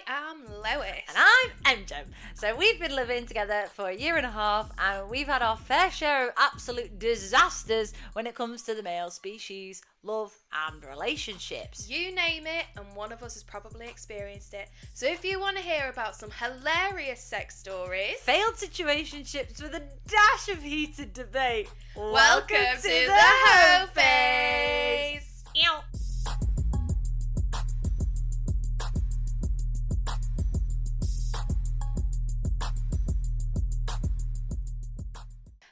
am Lois. And I'm EmJem. So we've been living together for 1.5 years and we've had our fair share of absolute disasters when it comes to the male species, love and relationships. You name it, and one of us has probably experienced it. So if you want to hear about some hilarious sex stories, failed situationships with a dash of heated debate, welcome to the Hoe Phase. Ew.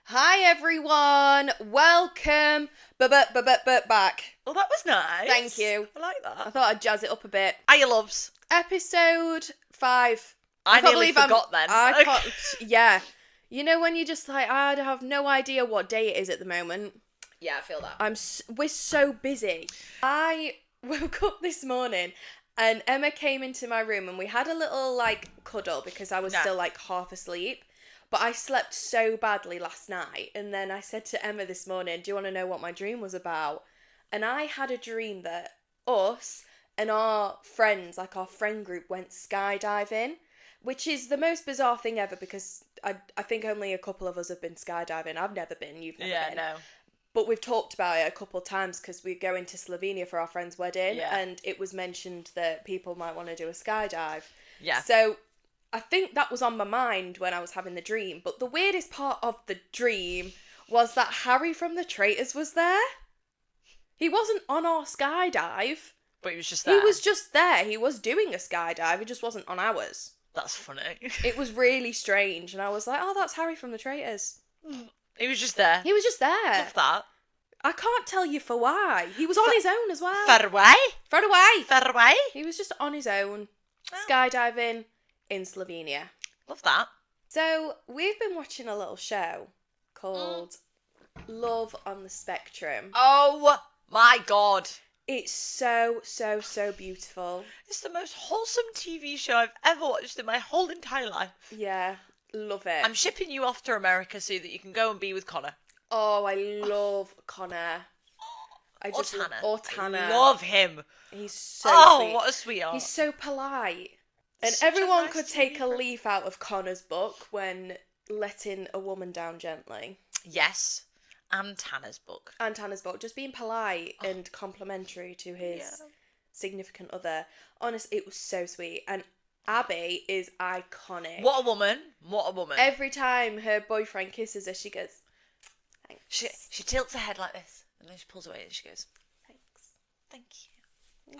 Hi everyone, welcome back. Well, that was nice. Thank you. I like I that. thought I'd jazz it up a bit. Hiya, loves. Episode 5. I can't nearly believe I'm- forgot then. I can't, yeah. You know when you're just like, I have no idea what day it is at the moment. Yeah, I feel that. We're so busy. I woke up this morning and Emma came into my room and we had a little cuddle because I was still half asleep. But I slept so badly last night, and then I said to Emma this morning, do you want to know what my dream was about? And I had a dream that us and our friends, our friend group, went skydiving, which is the most bizarre thing ever because I think only a couple of us have been skydiving. I've never been, you've never been. Yeah, no. But we've talked about it a couple of times because we're going to Slovenia for our friend's wedding, Yeah. and it was mentioned that people might want to do a skydive. Yeah. So I think that was on my mind when I was having the dream. But the weirdest part of the dream was that Harry from the Traitors was there. He wasn't on our skydive. But he was just there. He was just there. He was doing a skydive. He just wasn't on ours. That's funny. It was really strange. And I was like, oh, that's Harry from the Traitors. He was just there. He was just there. Love that. I can't tell you for why. He was on his own as well. Far away. Far away. Far away. He was just on his own, skydiving in Slovenia. Love that. So we've been watching a little show called Love on the Spectrum. Oh my god. It's so beautiful. It's the most wholesome TV show I've ever watched in my whole entire life. Yeah, love it. I'm shipping you off to America so that you can go and be with Connor. Oh, I love Connor. Or Tanner. I love him. He's so sweet. What a sweetheart. He's so polite. And Such a everyone nice could take a TV. leaf out of Connor's book when letting a woman down gently. Yes. And Tanner's book. And Tanner's book, just being polite and complimentary to his significant other. Honestly, it was so sweet. And Abby is iconic. What a woman. What a woman. Every time her boyfriend kisses her, she goes, thanks. She tilts her head like this. And then she pulls away and she goes, Thanks. thank you.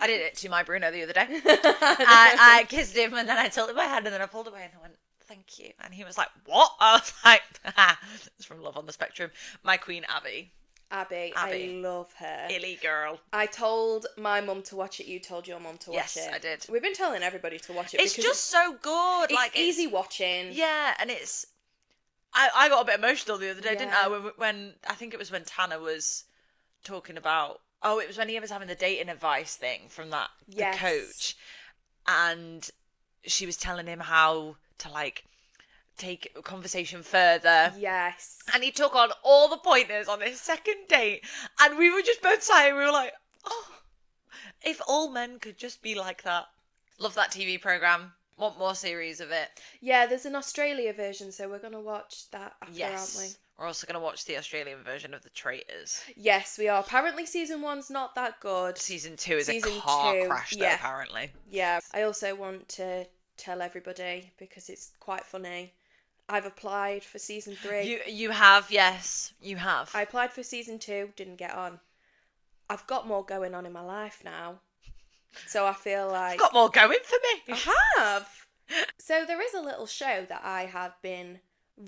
I did it to my Bruno the other day. I kissed him and then I tilted my head and then I pulled away and I went, thank you. And he was like, what? I was like, it's from Love on the Spectrum. My queen, Abby. Abby. I love her. Illy girl. I told my mum to watch it. You told your mum to watch it. Yes, I did. We've been telling everybody to watch it. It's just so good. It's easy watching. Yeah, and it's... I got a bit emotional the other day, didn't Yeah. I? When I think it was when Tanner was talking about... Oh, it was when he was having the dating advice thing from the coach. And she was telling him how to, take a conversation further. Yes. And he took on all the pointers on his second date. And we were just both sighing. We were like, oh, if all men could just be like that. Love that TV programme. Want more series of it. Yeah, there's an Australia version, so we're going to watch that after, aren't we? We're also going to watch the Australian version of The Traitors. Yes, we are. Apparently season 1's not that good. Season 2 is a car crash, though, apparently. Yeah. I also want to tell everybody, because it's quite funny, I've applied for season 3. You have, yes. You have. I applied for season 2, didn't get on. I've got more going on in my life now. So I feel like... I've got more going for me. I have. So there is a little show that I have been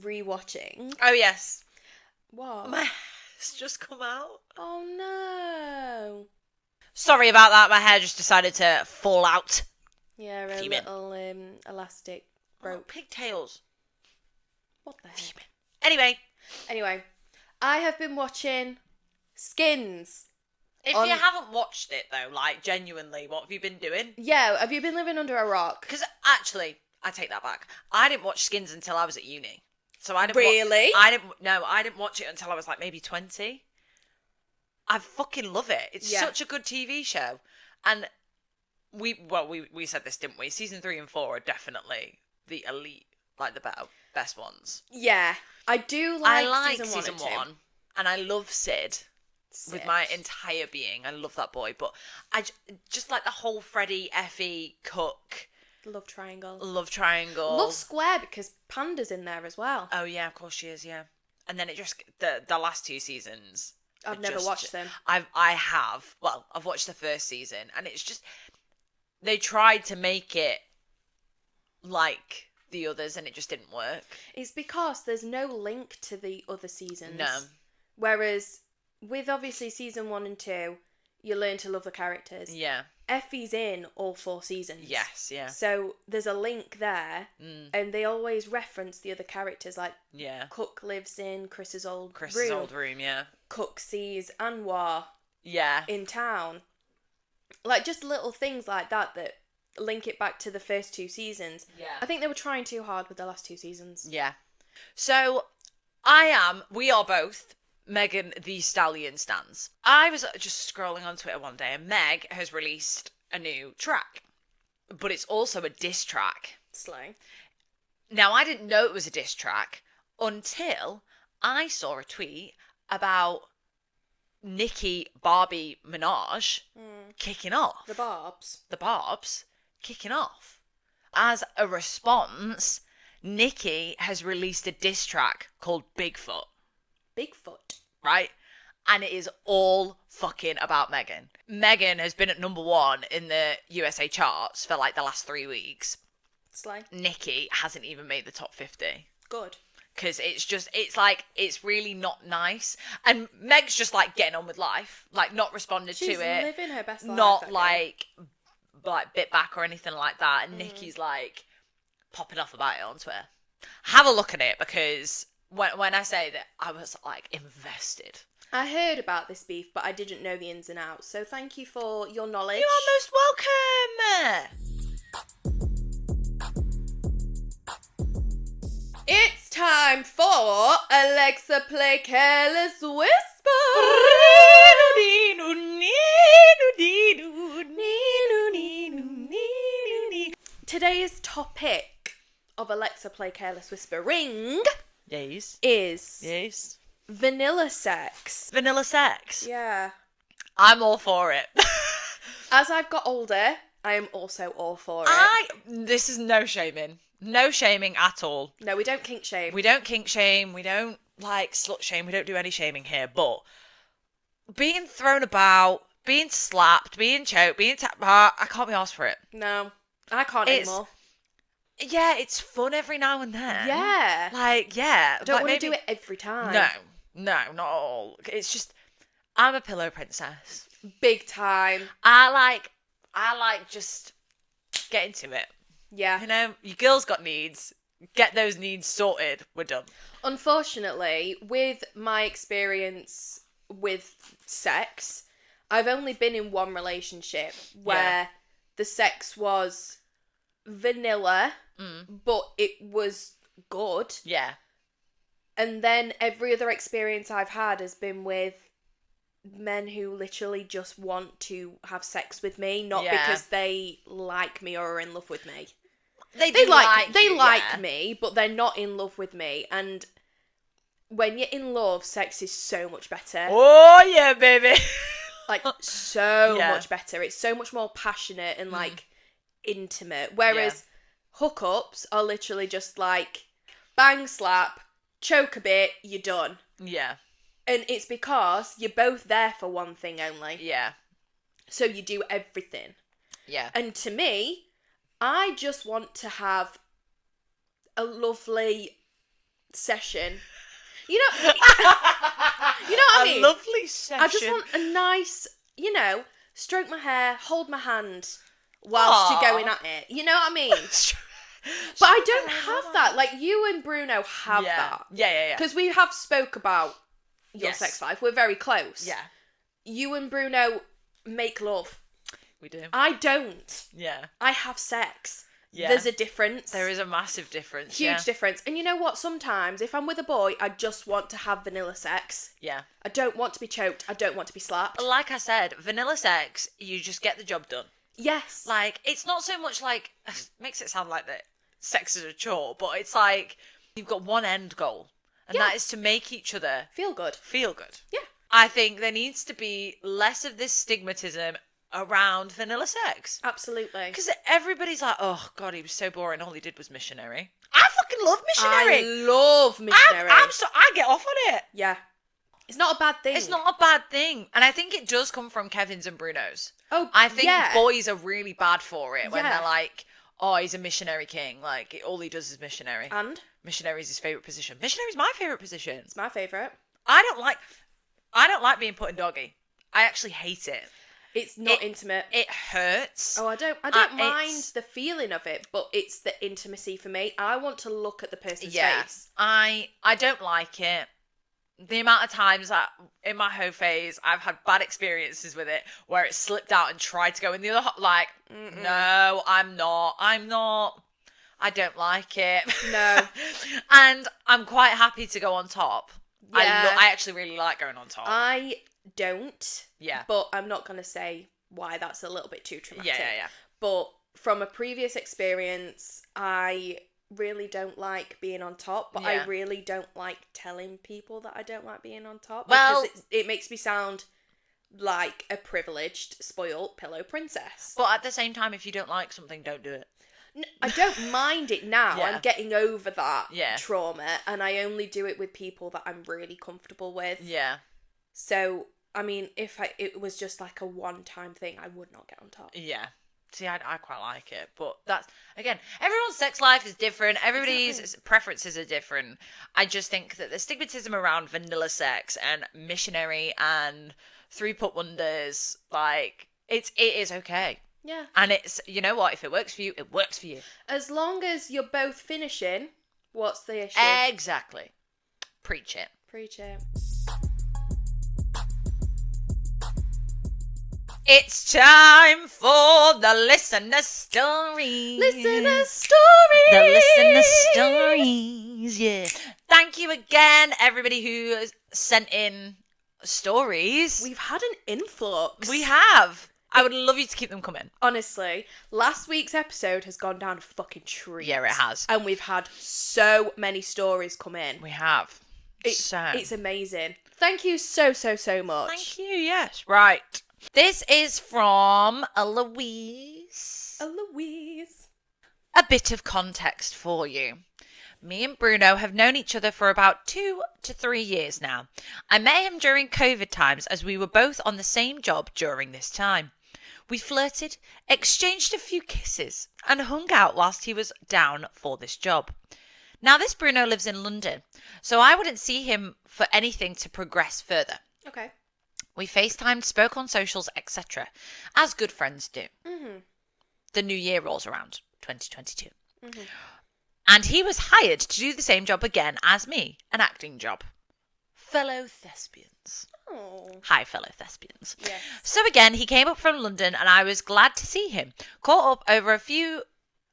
rewatching. Oh, yes. What? My hair's just come out. Oh, no. Sorry about that. My hair just decided to fall out. Yeah, a Fuming. little elastic broke. Pigtails. What the heck? Fuming. Anyway, I have been watching Skins. If you haven't watched it, though, genuinely, what have you been doing? Yeah, have you been living under a rock? Because, actually, I take that back. I didn't watch Skins until I was at uni. So I didn't Really? I didn't watch it until I was, maybe 20. I fucking love it. It's such a good TV show. And we said this, didn't we? Season 3 and 4 are definitely the elite, like the best ones. Yeah, I do like. I like season 1, and I love Sid. With my entire being. I love that boy. But I just like the whole Freddie, Effie, Cook. Love triangle. Love Square because Panda's in there as well. Oh, yeah, of course she is, yeah. And then it just, the last 2 seasons. I've never watched them. I have. Well, I've watched the first season. And it's just, they tried to make it like the others and it just didn't work. It's because there's no link to the other seasons. No. Whereas with obviously season 1 and 2, you learn to love the characters. Yeah. Effie's in all 4 seasons. Yes, yeah. So there's a link there, and they always reference the other characters. Like, Cook lives in Chris's old room. Yeah. Cook sees Anwar. Yeah. In town. Like, just little things like that link it back to the first 2 seasons. Yeah. I think they were trying too hard with the last 2 seasons. Yeah. So, we are both Megan Thee Stallion stans. I was just scrolling on Twitter one day and Meg has released a new track. But it's also a diss track. Slay. Now, I didn't know it was a diss track until I saw a tweet about Nicki Barbie Minaj kicking off. The Barbs kicking off. As a response, Nicki has released a diss track called Bigfoot. Right? And it is all fucking about Megan. Megan has been at number 1 in the USA charts for like the last 3 weeks. Slay. Nicki hasn't even made the top 50. Good. Because it's really not nice. And Meg's just like getting on with life. Like not responded to it. She's living her best life. Not like bit back or anything like that. And Nicki's like popping off about it on Twitter. Have a look at it because when I say that, I was like invested. I heard about this beef, but I didn't know the ins and outs. So thank you for your knowledge. You are most welcome. It's time for Alexa Play Careless Whisper. Today's topic of Alexa Play Careless Whispering is vanilla sex. Vanilla sex? Yeah. I'm all for it. As I've got older, I am also all for it. This is no shaming. No shaming at all. No, we don't kink shame. We don't kink shame. We don't like slut shame. We don't do any shaming here. But being thrown about, being slapped, being choked, being tapped, I can't be arsed for it. No, I can't anymore. Yeah, it's fun every now and then. Yeah. Like, yeah. I don't want to do it every time. No, not at all. It's just, I'm a pillow princess. Big time. I like just get into it. Yeah. You know, your girl's got needs. Get those needs sorted. We're done. Unfortunately, with my experience with sex, I've only been in one relationship where the sex was vanilla, but it was good. Yeah. And then every other experience I've had has been with men who literally just want to have sex with me, not because they like me or are in love with me. They like me, but they're not in love with me. And when you're in love, sex is so much better. Oh yeah, baby. Like so much better. It's so much more passionate and like intimate. Whereas hookups are literally just like bang, slap, choke a bit, you're done. Yeah. And it's because you're both there for one thing only. Yeah. So you do everything. Yeah. And to me, I just want to have a lovely session. You know, you know what I mean? A lovely session. I just want a nice, stroke my hair, hold my hand whilst you're going at it. You know what I mean? But I don't have that. Like, you and Bruno have that. Yeah. Because we have spoke about your sex life. We're very close. Yeah. You and Bruno make love. We do. I don't. Yeah. I have sex. Yeah. There's a difference. There is a massive difference. Huge difference. And you know what? Sometimes, if I'm with a boy, I just want to have vanilla sex. Yeah. I don't want to be choked. I don't want to be slapped. Like I said, vanilla sex, you just get the job done. Yes. Like, it's not so much like, makes it sound like that sex is a chore, but it's like you've got one end goal, and that is to make each other feel good. Yeah. I think there needs to be less of this stigmatism around vanilla sex. Absolutely. Because everybody's like, oh, God, he was so boring. All he did was missionary. I fucking love missionary. I love missionary. I get off on it. Yeah. It's not a bad thing. It's not a bad thing. And I think it does come from Kevin's and Bruno's. Oh, I think boys are really bad for it when Yeah. they're like, oh, he's a missionary king. Like, all he does is missionary. And? Missionary is his favourite position. Missionary's my favourite position. It's my favourite. I don't like being put in doggy. I actually hate it. It's not intimate. It hurts. Oh, I don't mind the feeling of it, but it's the intimacy for me. I want to look at the person's face. I don't like it. The amount of times that in my Hoe Phase I've had bad experiences with it where it slipped out and tried to go in the other like, no, I'm not. I don't like it. No. And I'm quite happy to go on top. Yeah. I actually really like going on top. I don't. Yeah. But I'm not going to say why that's a little bit too traumatic. Yeah. But from a previous experience, I really don't like being on top, but I really don't like telling people that I don't like being on top. Well, because it makes me sound like a privileged, spoiled pillow princess. But at the same time, if you don't like something, don't do it. I don't mind it now. Yeah. I'm getting over that Yeah. trauma, and I only do it with people that I'm really comfortable with. Yeah. So, I mean, if it was just like a one-time thing, I would not get on top. Yeah. See, I quite like it, but that's, again, everyone's sex life is different. Everybody's preferences are different. I just think that the stigmatism around vanilla sex and missionary and three-put wonders, like, it is okay. Yeah. And it's, you know what, if it works for you, it works for you. As long as you're both finishing, what's the issue? Exactly. Preach it. Preach it. It's time for the listener stories. Listener stories. The listener stories, yeah. Thank you again, everybody who has sent in stories. We've had an influx. We have. I would love you to keep them coming. Honestly, last week's episode has gone down a fucking treat. Yeah, it has. And we've had so many stories come in. We have. It's amazing. Thank you so much. Thank you, yes. Right. This is from Eloise. Eloise. A bit of context for you. Me and Bruno have known each other for about 2 to 3 years now. I met him during COVID times as we were both on the same job during this time. We flirted, exchanged a few kisses, and hung out whilst he was down for this job. Now, this Bruno lives in London, so I wouldn't see him for anything to progress further. Okay. We FaceTimed, spoke on socials, etc., as good friends do. Mm-hmm. The new year rolls around, 2022. Mm-hmm. And he was hired to do the same job again as me, an acting job. Fellow thespians. Oh. Hi, fellow thespians. Yes. So again, he came up from London and I was glad to see him. Caught up over a few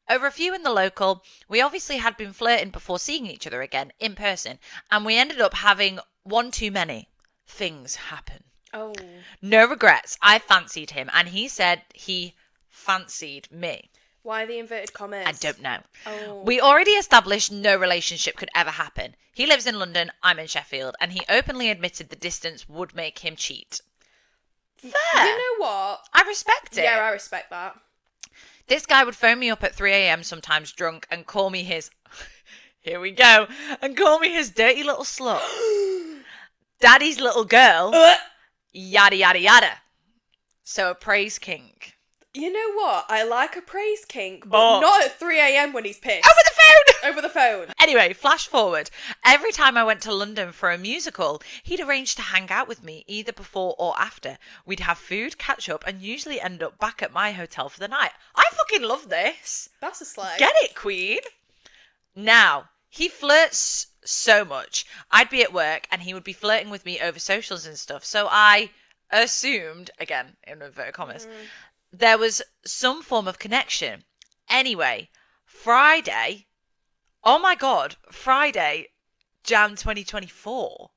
in the local. We obviously had been flirting before seeing each other again in person, and we ended up having one too many. Things happen. Oh. No regrets. I fancied him and he said he fancied me. Why the inverted commas? I don't know. Oh. We already established no relationship could ever happen. He lives in London, I'm in Sheffield, and he openly admitted the distance would make him cheat. Fair. You know what? I respect it. Yeah, I respect that. This guy would phone me up at 3 a.m. sometimes drunk and call me his... Here we go. And call me his dirty little slut. Daddy's little girl. Yada, yada, yada. So a praise king. You know what? I like a praise kink, but not at 3 a.m. when he's pissed. Over the phone! Over the phone. Anyway, flash forward. Every time I went to London for a musical, he'd arrange to hang out with me either before or after. We'd have food, catch up, and usually end up back at my hotel for the night. I fucking love this. That's a slay. Get it, queen? Now, he flirts so much. I'd be at work and he would be flirting with me over socials and stuff. So I assumed, again, in inverted commas, there was some form of connection. Anyway, Friday, oh my God, Friday, Jan 2024.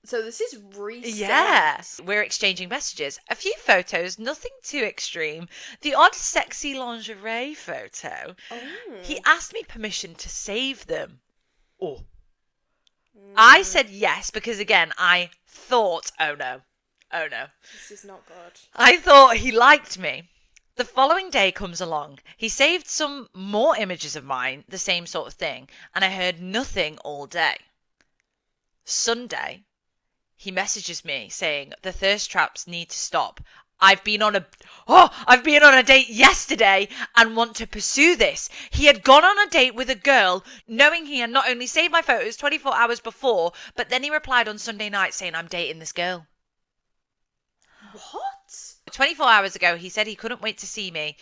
So this is recent. Yes. We're exchanging messages. A few photos, nothing too extreme. The odd sexy lingerie photo. Oh. He asked me permission to save them. Oh. I said yes because, again, I thought, oh no. This is not good. I thought he liked me. The following day comes along. He saved some more images of mine, the same sort of thing, and I heard nothing all day. Sunday, he messages me saying the thirst traps need to stop. I've been on a date yesterday and want to pursue this. He had gone on a date with a girl, knowing he had not only saved my photos 24 hours before, but then he replied on Sunday night saying, I'm dating this girl. What? 24 hours ago, he said he couldn't wait to see me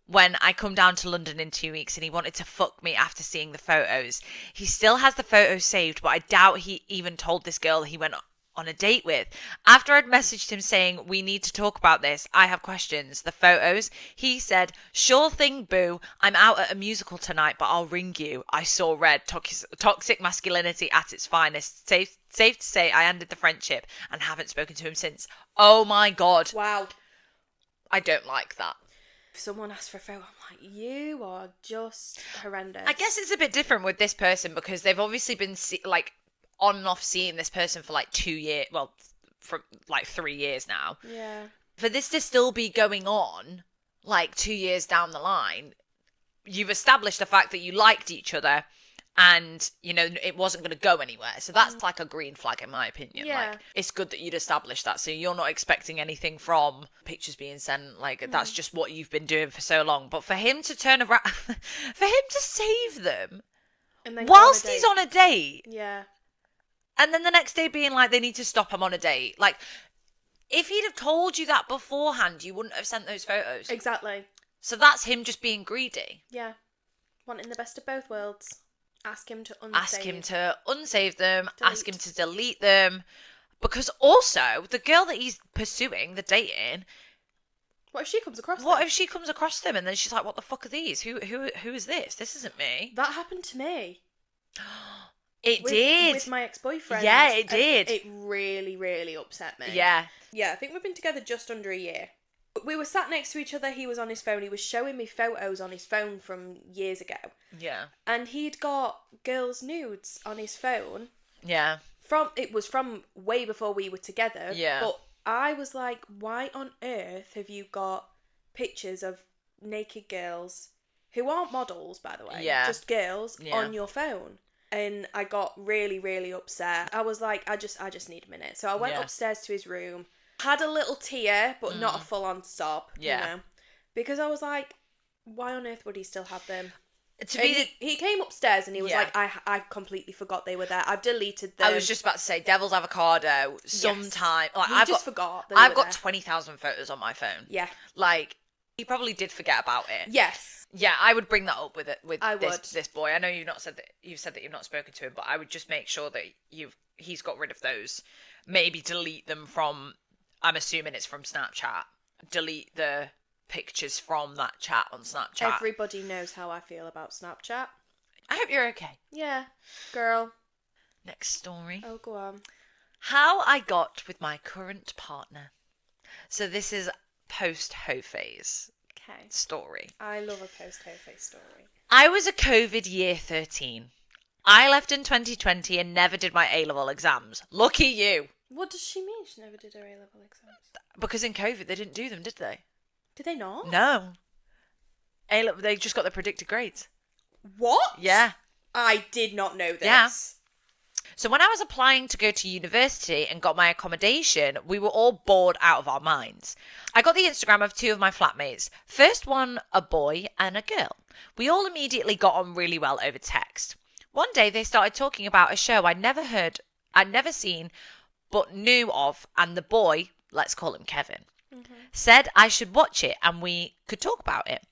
when I come down to London in 2 weeks, and he wanted to fuck me after seeing the photos. He still has the photos saved, but I doubt he even told this girl he went on a date with. After I'd messaged him saying, we need to talk about this, I have questions. The photos, he said, sure thing, boo. I'm out at a musical tonight, but I'll ring you. I saw red. Toxic masculinity at its finest. Safe to say I ended the friendship and haven't spoken to him since. Oh my God. Wow. I don't like that. If someone asks for a photo, I'm like, you are just horrendous. I guess it's a bit different with this person because they've obviously been on and off seeing this person for like 2 years, well, for like 3 years now. Yeah. For this to still be going on like 2 years down the line, you've established the fact that you liked each other and, you know, it wasn't going to go anywhere. So that's like a green flag in my opinion. Yeah. Like, it's good that you'd established that. So you're not expecting anything from pictures being sent. Like, that's just what you've been doing for so long. But for him to turn around, for him to save them And then whilst he's on a date. Yeah. And then the next day being like, they need to stop him on a date. Like, if he'd have told you that beforehand, you wouldn't have sent those photos. Exactly. So that's him just being greedy. Yeah. Wanting the best of both worlds. Ask him to unsave. Ask him to unsave them. Delete. Ask him to delete them. Because also, the girl that he's pursuing, the dating... What if she comes across them? What if she comes across them and then she's like, what the fuck are these? Who is this? This isn't me. That happened to me. It did. With my ex-boyfriend. Yeah, it did. It really, really upset me. Yeah. Yeah, I think we've been together just under a year. We were sat next to each other. He was on his phone. He was showing me photos on his phone from years ago. Yeah. And he'd got girls' nudes on his phone. Yeah. It was from way before we were together. Yeah. But I was like, why on earth have you got pictures of naked girls who aren't models, by the way? Yeah. Just girls on your phone. And I got really, really upset. I was like, I just need a minute. So I went upstairs to his room, had a little tear, but not a full-on sob, you know? Because I was like, why on earth would he still have them? He came upstairs and he was like, I completely forgot they were there. I've deleted them. I was just about to say, Devil's Avocado, sometime... Like, I've forgot I've got 20,000 photos on my phone. Yeah. Like, he probably did forget about it. Yes. Yeah, I would bring that up with would. this boy. I know you've said that you've not spoken to him, but I would just make sure that he's got rid of those. Maybe delete them from... I'm assuming it's from Snapchat. Delete the pictures from that chat on Snapchat. Everybody knows how I feel about Snapchat. I hope you're okay. Yeah, girl. Next story. Oh, go on. How I got with my current partner. So this is post Hoe Phase story. I love a post Hoe Phase story. I was a COVID year 13. I left in 2020 and never did my A-level exams. Lucky you. What does she mean she never did her A-level exams? Because in COVID they didn't do them, did they? Did they not? No. A-level, they just got their predicted grades. What? Yeah. I did not know this. Yeah. So when I was applying to go to university and got my accommodation, we were all bored out of our minds. I got the Instagram of two of my flatmates. First one, a boy and a girl. We all immediately got on really well over text. One day they started talking about a show I'd never seen, but knew of, and the boy, let's call him Kevin, said I should watch it and we could talk about it.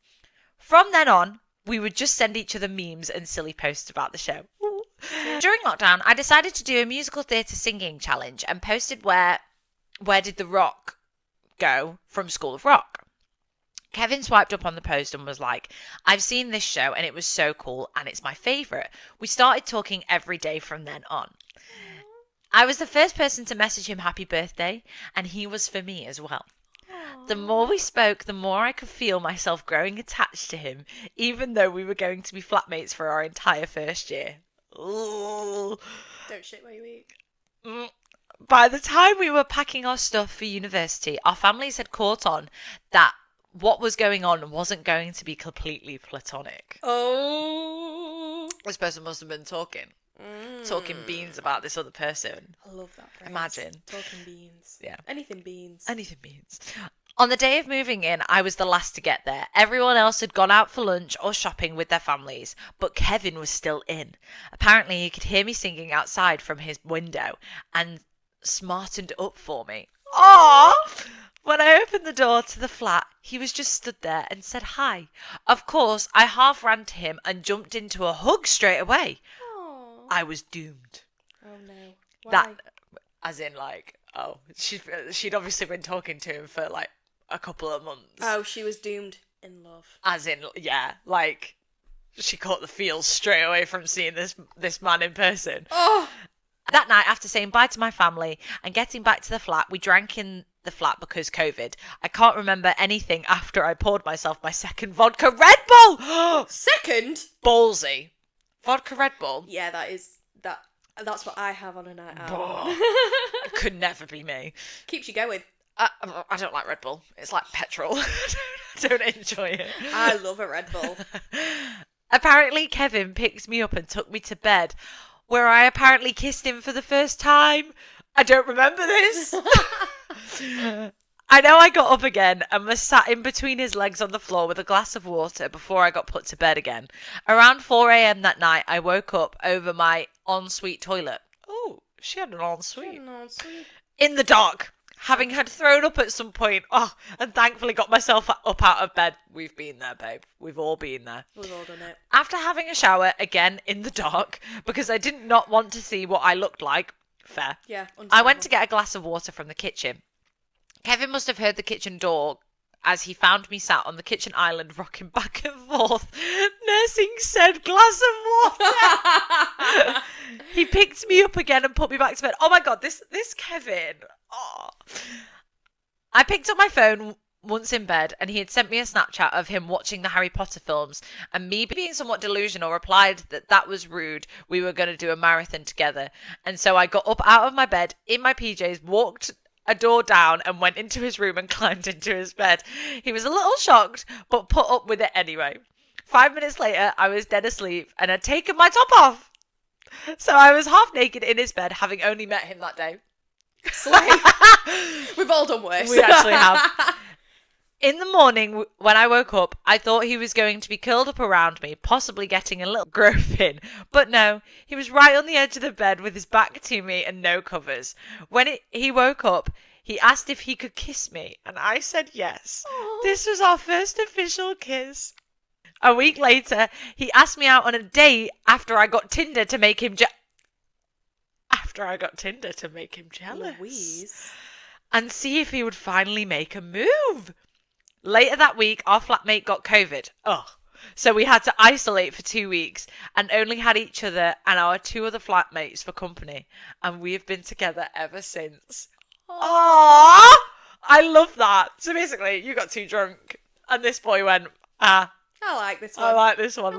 From then on, we would just send each other memes and silly posts about the show. During lockdown, I decided to do a musical theatre singing challenge and posted where did the rock go from School of Rock. Kevin swiped up on the post and was like, I've seen this show and it was so cool and it's my favourite. We started talking every day from then on. I was the first person to message him happy birthday, and he was for me as well. Aww. The more we spoke, the more I could feel myself growing attached to him, even though we were going to be flatmates for our entire first year. Ooh. Don't shit where you eat. By the time we were packing our stuff for university, our families had caught on that what was going on wasn't going to be completely platonic. Oh. This person must have been talking beans about this other person. I love that phrase. Imagine. Talking beans. Yeah. Anything beans. Anything beans. On the day of moving in, I was the last to get there. Everyone else had gone out for lunch or shopping with their families, but Kevin was still in. Apparently, he could hear me singing outside from his window and smartened up for me. Aww! When I opened the door to the flat, he was just stood there and said hi. Of course, I half ran to him and jumped into a hug straight away. Aww. I was doomed. Oh no. Why? That, as in like, she'd obviously been talking to him for like a couple of months. Oh, she was doomed in love. As in, yeah, like she caught the feels straight away from seeing this man in person. Oh. That night, after saying bye to my family and getting back to the flat, we drank in the flat because COVID. I can't remember anything after I poured myself my second vodka Red Bull. Second? Ballsy. Vodka Red Bull. Yeah, that's what I have on a night out. It could never be me. Keeps you going. I don't like Red Bull. It's like petrol. I don't enjoy it. I love a Red Bull. Apparently, Kevin picked me up and took me to bed, where I apparently kissed him for the first time. I don't remember this. I know I got up again and was sat in between his legs on the floor with a glass of water before I got put to bed again. Around 4 a.m. that night, I woke up over my ensuite toilet. Oh, she had an ensuite. In the dark, having had thrown up at some point. Oh, and thankfully got myself up out of bed. We've been there, babe. We've all been there. We've all done it. After having a shower, again in the dark, because I did not want to see what I looked like. Fair. Yeah. I went to get a glass of water from the kitchen. Kevin must have heard the kitchen door as he found me sat on the kitchen island rocking back and forth, nursing said glass of water. He picked me up again and put me back to bed. Oh my God, this Kevin. Oh. I picked up my phone once in bed and he had sent me a Snapchat of him watching the Harry Potter films, and me being somewhat delusional replied that was rude. We were going to do a marathon together. And so I got up out of my bed in my PJs, walked a door down and went into his room and climbed into his bed. He was a little shocked, but put up with it anyway. 5 minutes later, I was dead asleep and had taken my top off. So I was half naked in his bed, having only met him that day. We've all done worse. We actually have. In the morning, when I woke up, I thought he was going to be curled up around me, possibly getting a little growth in. But no, he was right on the edge of the bed with his back to me and no covers. When he woke up, he asked if he could kiss me, and I said yes. Aww. This was our first official kiss. A week later, he asked me out on a date after I got Tinder to make him jealous. Louise. And see if he would finally make a move. Later that week, our flatmate got COVID. So we had to isolate for 2 weeks and only had each other and our 2 other flatmates for company. And we have been together ever since. Aww! I love that. So basically, you got too drunk and this boy went, I like this one. I like this one.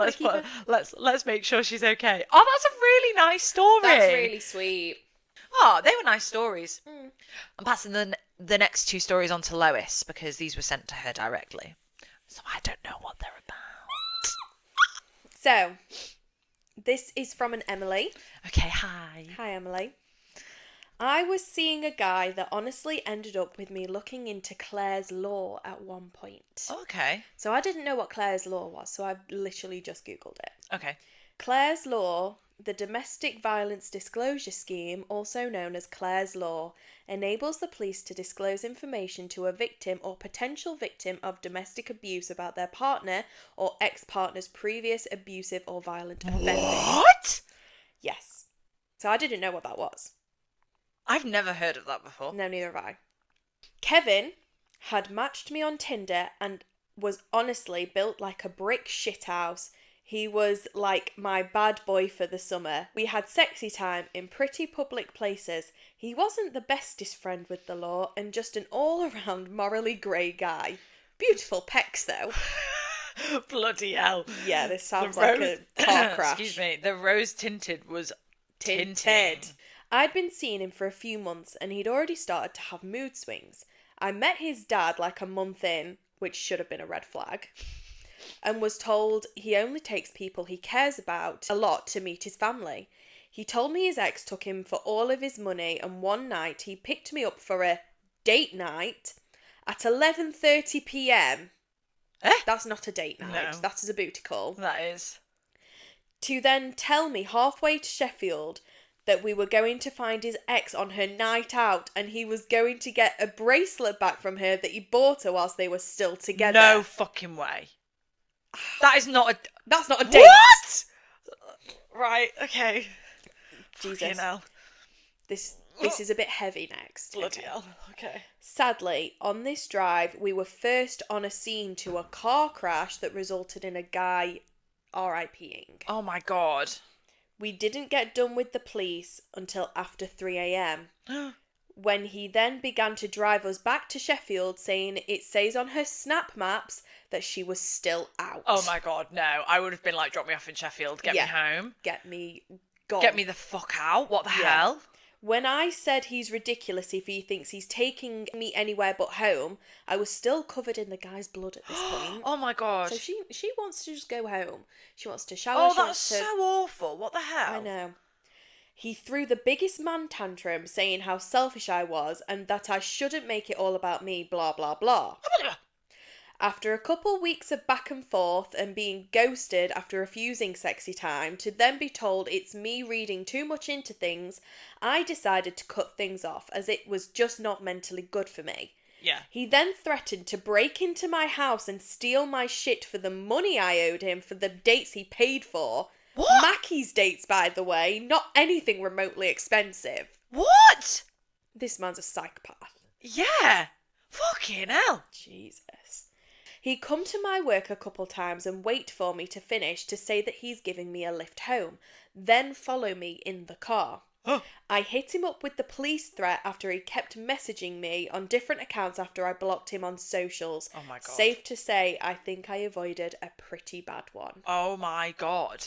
Let's make sure she's okay. Oh, that's a really nice story. That's really sweet. Oh, they were nice stories. I'm passing the next 2 stories on to Lois because these were sent to her directly. So I don't know what they're about. So, this is from an Emily. Okay, hi. Hi, Emily. I was seeing a guy that honestly ended up with me looking into Clares Law at one point. Okay. So I didn't know what Clares Law was, so I literally just Googled it. Okay. Clares Law, the Domestic Violence Disclosure Scheme, also known as Clares Law, enables the police to disclose information to a victim or potential victim of domestic abuse about their partner or ex-partner's previous abusive or violent offending. What? Yes. So I didn't know what that was. I've never heard of that before. No, neither have I. Kevin had matched me on Tinder and was honestly built like a brick shithouse. He was like my bad boy for the summer. We had sexy time in pretty public places. He wasn't the bestest friend with the law and just an all-around morally grey guy. Beautiful pecs, though. Bloody hell. Yeah, this sounds like a car crash. Excuse me. The rose tinted was tinted. I'd been seeing him for a few months and he'd already started to have mood swings. I met his dad like a month in, which should have been a red flag, and was told he only takes people he cares about a lot to meet his family. He told me his ex took him for all of his money, and one night he picked me up for a date night at 11:30 p.m. That's not a date night. No. That is a booty call. That is. To then tell me halfway to Sheffield that we were going to find his ex on her night out and he was going to get a bracelet back from her that he bought her whilst they were still together. No fucking way. That's not a date. What? Right, okay. Jesus. Fucking hell. This is a bit heavy next. Bloody hell. Okay. Sadly, on this drive, we were first on a scene to a car crash that resulted in a guy RIPing. Oh my God. We didn't get done with the police until after 3 a.m. when he then began to drive us back to Sheffield, saying it says on her snap maps that she was still out. Oh my God, no. I would have been like, drop me off in Sheffield, get me home. Get me gone. Get me the fuck out. What the hell? When I said he's ridiculous if he thinks he's taking me anywhere but home, I was still covered in the guy's blood at this point. Oh my God. So she wants to just go home. She wants to shower. Oh, that's so awful. What the hell? I know. He threw the biggest man tantrum, saying how selfish I was and that I shouldn't make it all about me, blah, blah, blah. After a couple weeks of back and forth and being ghosted after refusing sexy time, to then be told it's me reading too much into things, I decided to cut things off as it was just not mentally good for me. Yeah. He then threatened to break into my house and steal my shit for the money I owed him for the dates he paid for. What? Mackie's dates, by the way, not anything remotely expensive. What? This man's a psychopath. Yeah. Fucking hell. Jesus. He'd come to my work a couple times and wait for me to finish to say that he's giving me a lift home, then follow me in the car. I hit him up with the police threat after he kept messaging me on different accounts after I blocked him on socials. Oh my God. Safe to say, I think I avoided a pretty bad one. Oh my God.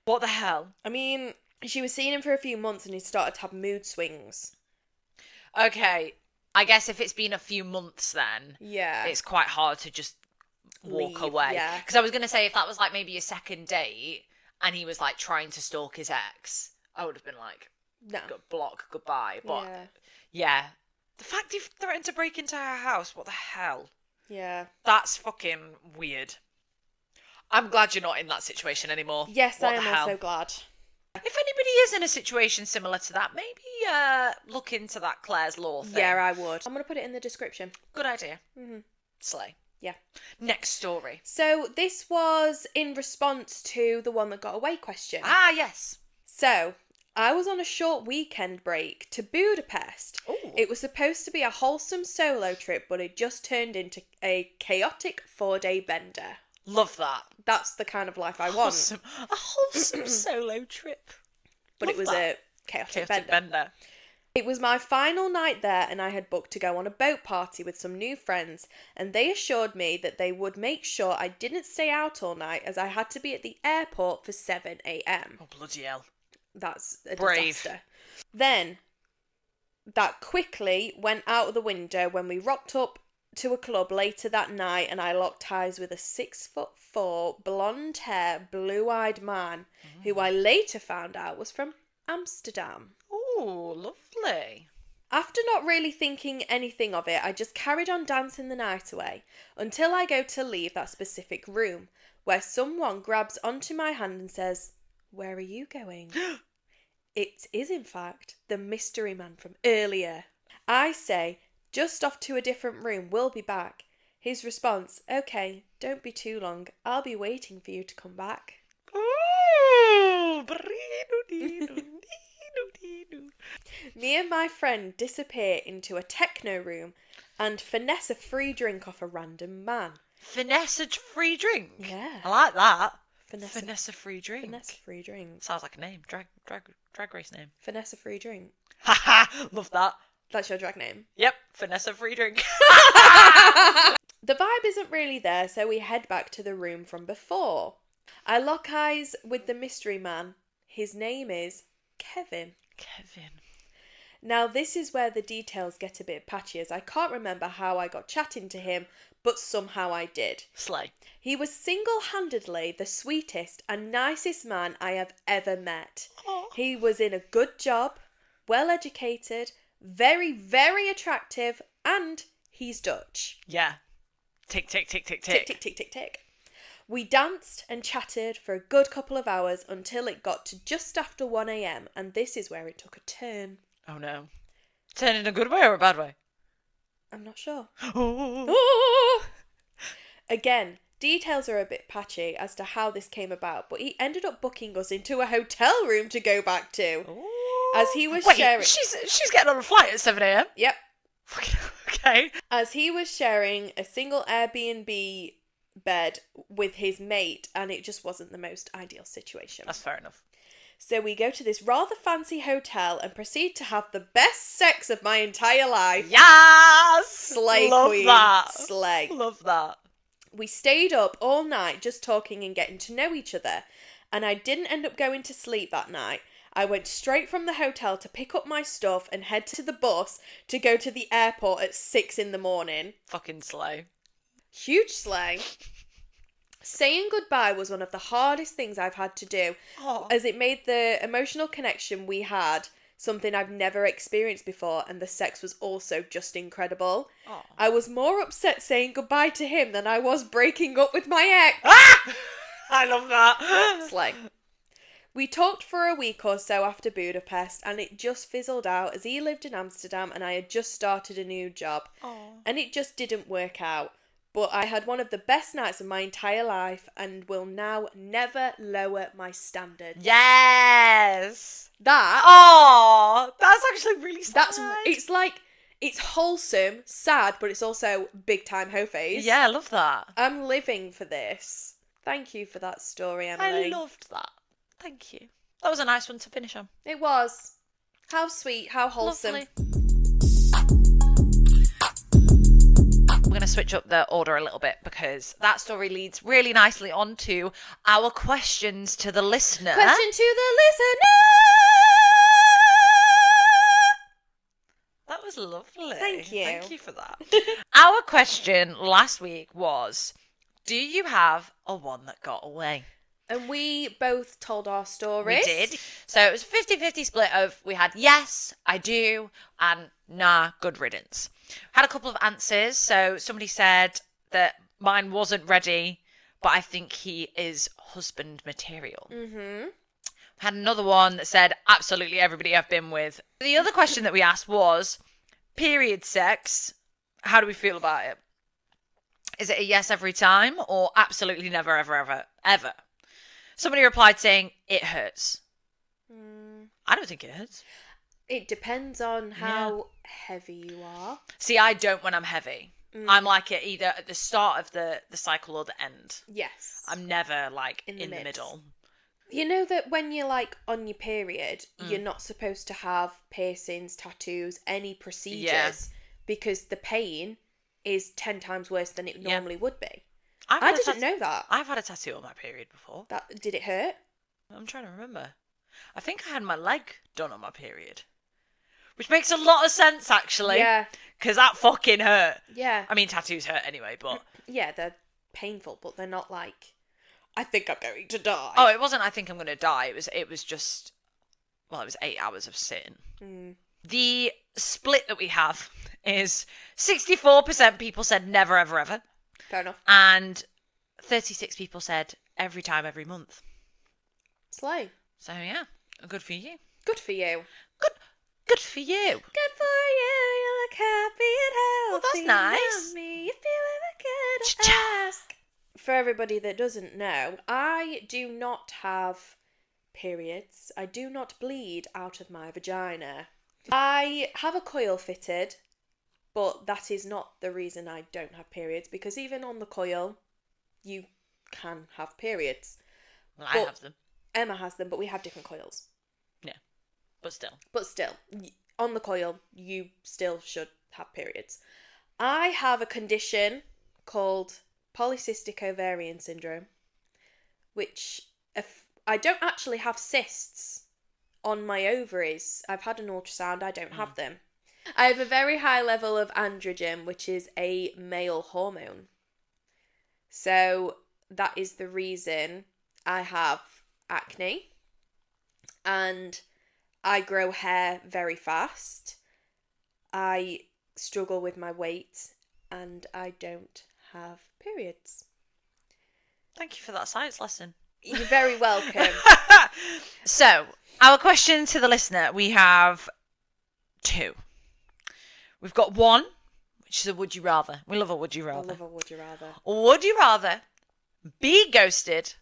What the hell? I mean, she was seeing him for a few months and he started to have mood swings. Okay. I guess if it's been a few months then, yeah, it's quite hard to just walk away. Yeah. Because I was going to say, if that was like maybe a second date and he was like trying to stalk his ex, I would have been like, no. Block, goodbye. But yeah, the fact he threatened to break into her house, what the hell? Yeah. That's fucking weird. I'm glad you're not in that situation anymore. Yes, I am also glad. If anybody is in a situation similar to that, maybe look into that Clares Law thing. Yeah, I would. I'm going to put it in the description. Good idea. Mm-hmm. Slay. Yeah. Next story. So this was in response to the one that got away question. Ah, yes. So I was on a short weekend break to Budapest. Ooh. It was supposed to be a wholesome solo trip, but it just turned into a chaotic 4-day bender. Love that. That's the kind of life I want. Wholesome. A wholesome solo trip. But Love it was that. A chaotic bender. It was my final night there and I had booked to go on a boat party with some new friends, and they assured me that they would make sure I didn't stay out all night as I had to be at the airport for 7 a.m. Oh, bloody hell. That's a Brave. disaster. Then, that quickly went out of the window when we rocked up to a club later that night and I locked eyes with a 6'4", blonde hair, blue-eyed man who I later found out was from Amsterdam. Oh, lovely. After not really thinking anything of it, I just carried on dancing the night away until I go to leave that specific room, where someone grabs onto my hand and says, "Where are you going?" It is, in fact, the mystery man from earlier. I say, "Just off to a different room, we'll be back." His response, "Okay, don't be too long. I'll be waiting for you to come back." Me and my friend disappear into a techno room and finesse a free drink off a random man. Finesse a free drink? Yeah. I like that. Vanessa Free Drink. Vanessa Free Drink. Sounds like a name. Drag race name. Vanessa Free Drink. Haha, love that. That's your drag name? Yep, Vanessa Free Drink. The vibe isn't really there, so we head back to the room from before. I lock eyes with the mystery man. His name is Kevin. Now, this is where the details get a bit patchy, as I can't remember how I got chatting to him, but somehow I did. Slay. He was single-handedly the sweetest and nicest man I have ever met. Aww. He was in a good job, well-educated, very, very attractive, and he's Dutch. Yeah. Tick, tick, tick, tick, Tick, tick. tick, tick, tick, tick. We danced and chatted for a good couple of hours until it got to just after 1 a.m, and this is where it took a turn. Oh no. Turn in a good way or a bad way? I'm not sure. Oh. Again, details are a bit patchy as to how this came about, but he ended up booking us into a hotel room to go back to. Ooh. As he was Wait, sharing... She's getting on a flight at 7 a.m? Yep. Okay. As he was sharing a single Airbnb bed with his mate, and it just wasn't the most ideal situation. That's fair enough. So we go to this rather fancy hotel and proceed to have the best sex of my entire life. Yes! Slay Love queen. that. Slay. Love that. We stayed up all night just talking and getting to know each other, and I didn't end up going to sleep that night. I went straight from the hotel to pick up my stuff and head to the bus to go to the airport at 6 a.m. Fucking slay. Huge slay. Saying goodbye was one of the hardest things I've had to do, as it made the emotional connection we had something I've never experienced before, and the sex was also just incredible. Aww. I was more upset saying goodbye to him than I was breaking up with my ex. Ah! I love that. Slay. We talked for a week or so after Budapest, and it just fizzled out as he lived in Amsterdam and I had just started a new job. Aww. And it just didn't work out. But I had one of the best nights of my entire life and will now never lower my standards. Yes. That... Oh, that's actually really sad. It's like, it's wholesome, sad, but it's also big time Hoe Phase. Yeah, I love that. I'm living for this. Thank you for that story, Emily. I loved that. Thank you. That was a nice one to finish on. It was. How sweet, how wholesome. Lovely. We're going to switch up the order a little bit because that story leads really nicely on to our questions to the listener. Question to the listener! That was lovely. Thank you. Thank you for that. Our question last week was, do you have a one that got away? And we both told our stories. We did. So it was a 50-50 split of, we had yes, I do, and nah, good riddance. Had a couple of answers. So somebody said that mine wasn't ready, but I think he is husband material. Mm-hmm. Had another one that said, absolutely everybody I've been with. The other question that we asked was, period sex, how do we feel about it? Is it a yes every time or absolutely never, ever, ever, ever? Somebody replied saying, it hurts. I don't think it hurts. It depends on how heavy you are. See, I don't when I'm heavy. I'm like it either at the start of the cycle or the end. Yes. I'm never like in the midst. middle. You know that when you're like on your period, you're not supposed to have piercings, tattoos, any procedures because the pain is 10 times worse than it normally would be. I didn't know that. I've had a tattoo on my period before. Did it hurt? I'm trying to remember. I think I had my leg done on my period. Which makes a lot of sense, actually. Yeah. Because that fucking hurt. Yeah. I mean, tattoos hurt anyway, but... Yeah, they're painful, but they're not like, I think I'm going to die. Oh, it wasn't I think I'm going to die. It was just... Well, it was 8 hours of sitting. The split that we have is 64% people said never, ever, ever. Fair enough. And 36 people said every time, every month. Slay. So, yeah. Good for you. Good for you. Good for you. Good for you. You look happy and healthy. Well, that's nice. Me if you ever could ask. For everybody that doesn't know, I do not have periods. I do not bleed out of my vagina. I have a coil fitted, but that is not the reason I don't have periods, because even on the coil, you can have periods. Well, I have them. Emma has them, but we have different coils. Yeah. But still, on the coil, you still should have periods. I have a condition called polycystic ovarian syndrome, which I don't actually have cysts on my ovaries. I've had an ultrasound, I don't have them. I have a very high level of androgen, which is a male hormone. So that is the reason I have acne, and I grow hair very fast. I struggle with my weight, and I don't have periods. Thank you for that science lesson. You're very welcome. So, our question to the listener, we have 2. We've got 1, which is a would you rather. We love a would you rather. I love a would you rather. Would you rather be ghosted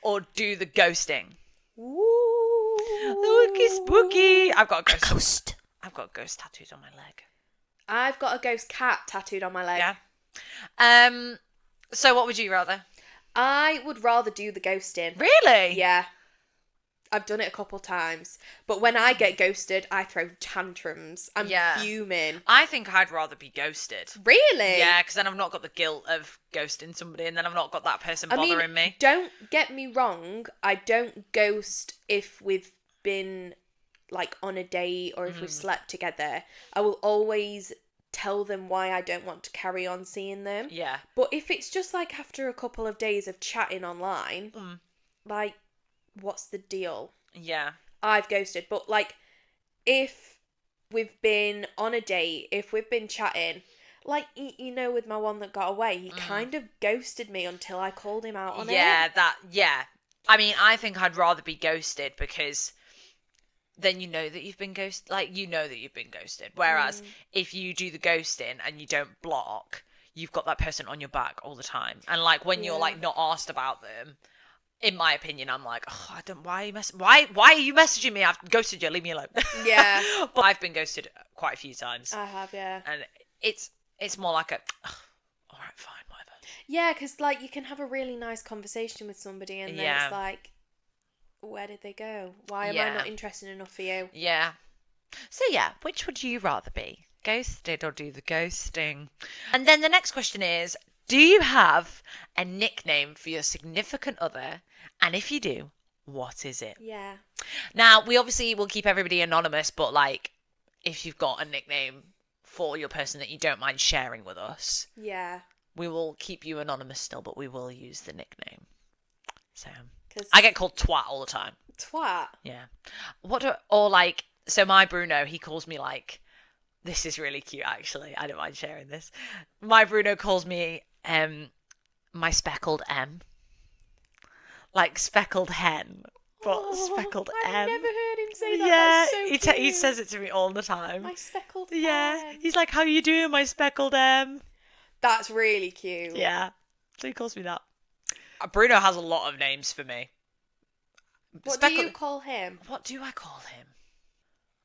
or do the ghosting? Ooh. Spooky, spooky. I've got a ghost. I've got a ghost tattooed on my leg. I've got a ghost cat tattooed on my leg. Yeah. So what would you rather? I would rather do the ghosting. Really? Yeah. I've done it a couple times. But when I get ghosted, I throw tantrums. I'm fuming. I think I'd rather be ghosted. Really? Yeah, because then I've not got the guilt of ghosting somebody, and then I've not got that person bothering me. Don't get me wrong. I don't ghost if we've been like on a date or if we've slept together. I will always tell them why I don't want to carry on seeing them. Yeah. But if it's just like after a couple of days of chatting online, like, what's the deal? Yeah. I've ghosted. But like, if we've been on a date, if we've been chatting, like, you know, with my one that got away, he kind of ghosted me until I called him out on it. Yeah. I mean, I think I'd rather be ghosted because then you know that you've been ghosted. Like, you know that you've been ghosted. Whereas if you do the ghosting and you don't block, you've got that person on your back all the time. And like, when you're like not asked about them, in my opinion, I'm like, oh, I don't. Why are you messaging me? I've ghosted you. Leave me alone. Yeah. But I've been ghosted quite a few times. I have, yeah. And it's more like all right, fine, whatever. Yeah, because like you can have a really nice conversation with somebody, and then it's like, where did they go? Why am I not interested enough for you? Yeah. So yeah, which would you rather be? Ghosted or do the ghosting? And then the next question is, do you have a nickname for your significant other? And if you do, what is it? Yeah. Now, we obviously will keep everybody anonymous, but like, if you've got a nickname for your person that you don't mind sharing with us, we will keep you anonymous still, but we will use the nickname. So, I get called twat all the time. Twat? Yeah. So my Bruno, he calls me like, this is really cute actually, I don't mind sharing this. My Bruno calls me my speckled M. Like speckled hen, but speckled M. I've never heard him say that. Yeah, That's so he says it to me all the time. My speckled M. He's like, how you doing, my speckled M? That's really cute. Yeah, so he calls me that. Bruno has a lot of names for me. What do you call him? What do I call him?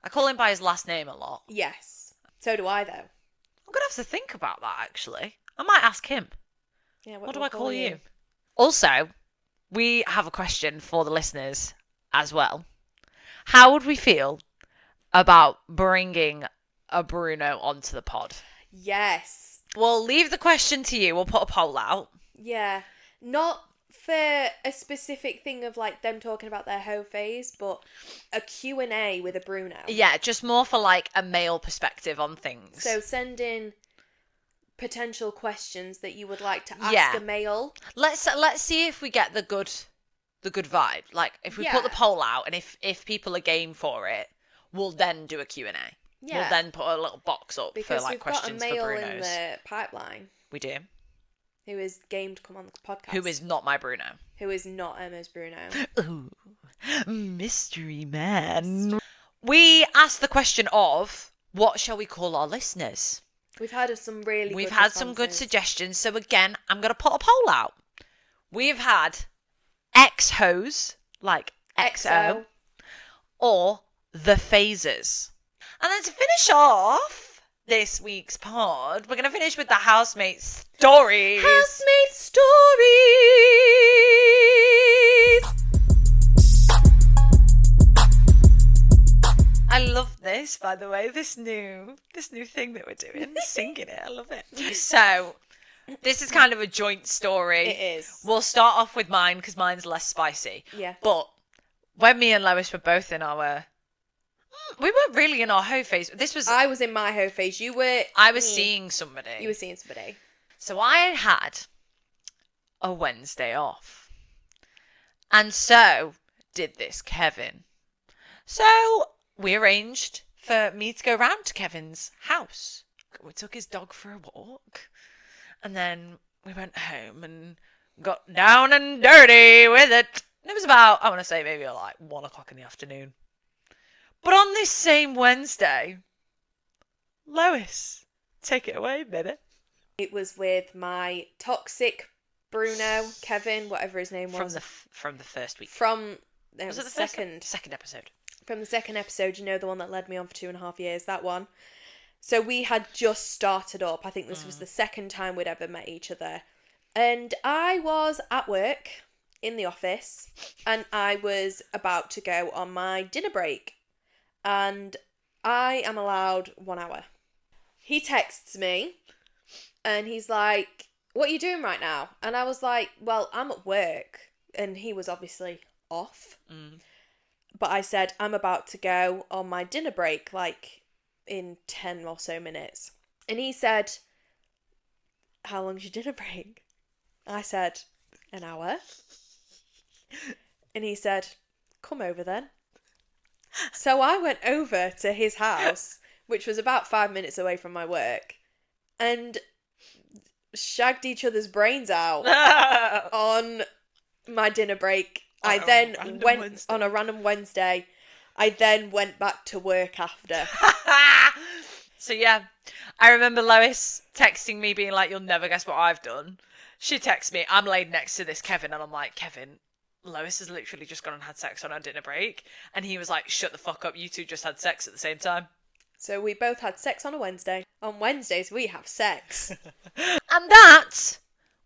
I call him by his last name a lot. Yes. So do I, though. I'm going to have to think about that, actually. I might ask him. Yeah, what do I call you? Also, we have a question for the listeners as well. How would we feel about bringing a Bruno onto the pod? Yes. We'll leave the question to you. We'll put a poll out. Yeah. Not for a specific thing of like them talking about their Hoe Phase, but a Q&A with a Bruno. Yeah, just more for like a male perspective on things. So send in potential questions that you would like to ask a male. Let's see if we get the good vibe. Like if we put the poll out, and if people are game for it, we'll then do a Q&A. Yeah. We'll then put a little box up for like questions for Brunos. Because we've got a male in the pipeline. We do. Who is game to come on the podcast. Who is not my Bruno. Who is not Emma's Bruno. Ooh, mystery man. We asked the question of, what shall we call our listeners? We've had some really good We've had some good suggestions. So again, I'm going to put a poll out. We've had X-Hose, like XO, or The Phases. And then to finish off this week's pod, we're going to finish with the Housemate Stories. Housemate Stories! nice, by the way, this new thing that we're doing, singing it. I love it. So, this is kind of a joint story. It is. We'll start off with mine because mine's less spicy. Yeah. But when me and Lois were both in our... We weren't really in our hoe phase. I was in my hoe phase. You were... I was seeing somebody. You were seeing somebody. So I had a Wednesday off. And so did this Kevin. So we arranged for me to go round to Kevin's house. We took his dog for a walk. And then we went home and got down and dirty with it. And it was about, I want to say maybe like 1 o'clock in the afternoon. But on this same Wednesday, Lois, take it away, baby. It was with my toxic Bruno, Kevin, whatever his name was. From the first week. Was it the second episode? From the second episode, you know, the one that led me on for 2.5 years, that one. So we had just started up. I think this was the second time we'd ever met each other. And I was at work in the office and I was about to go on my dinner break. And I am allowed 1 hour. He texts me and he's like, what are you doing right now? And I was like, well, I'm at work. And he was obviously off. But I said, I'm about to go on my dinner break, like in 10 or so minutes. And he said, how long's your dinner break? I said, an hour. And he said, come over then. So I went over to his house, which was about 5 minutes away from my work, and shagged each other's brains out on my dinner break. I then went on a random Wednesday. I then went back to work after. So yeah, I remember Lois texting me being like, you'll never guess what I've done. She texts me, I'm laid next to this Kevin, and I'm like, Kevin, Lois has literally just gone and had sex on our dinner break. And he was like, shut the fuck up, you two just had sex at the same time. So we both had sex on a Wednesday. On Wednesdays, we have sex. And that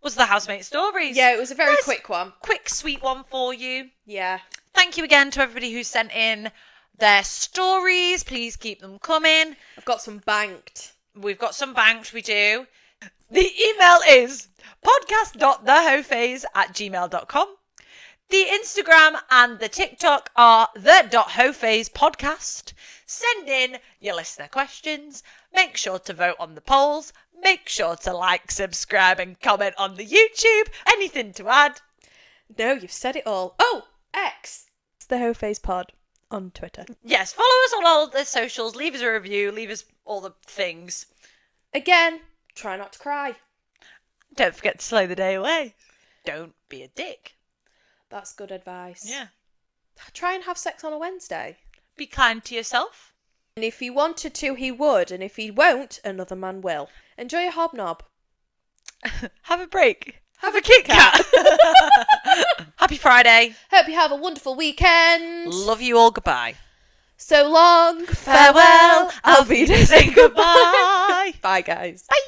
was the housemate stories. Yeah, it was a very quick one. Quick, sweet one for you. Yeah. Thank you again to everybody who sent in their stories. Please keep them coming. I've got some banked. We've got some banked, we do. The email is podcast.thehoephase@gmail.com. The Instagram and the TikTok are the.hoephasepodcast. Send in your listener questions. Make sure to vote on the polls. Make sure to like, subscribe and comment on the YouTube. Anything to add? No, you've said it all. Oh, X. It's the Hoe Phase Pod on Twitter. Yes, follow us on all the socials. Leave us a review. Leave us all the things. Again, try not to cry. Don't forget to slow the day away. Don't be a dick. That's good advice. Yeah. Try and have sex on a Wednesday. Be kind to yourself. And if he wanted to, he would. And if he won't, another man will. Enjoy your hobnob. Have a break. Have a Kit Kat. Happy Friday. Hope you have a wonderful weekend. Love you all. Goodbye. So long. Farewell. Auf Wiedersehen. Goodbye. Bye, guys. Bye.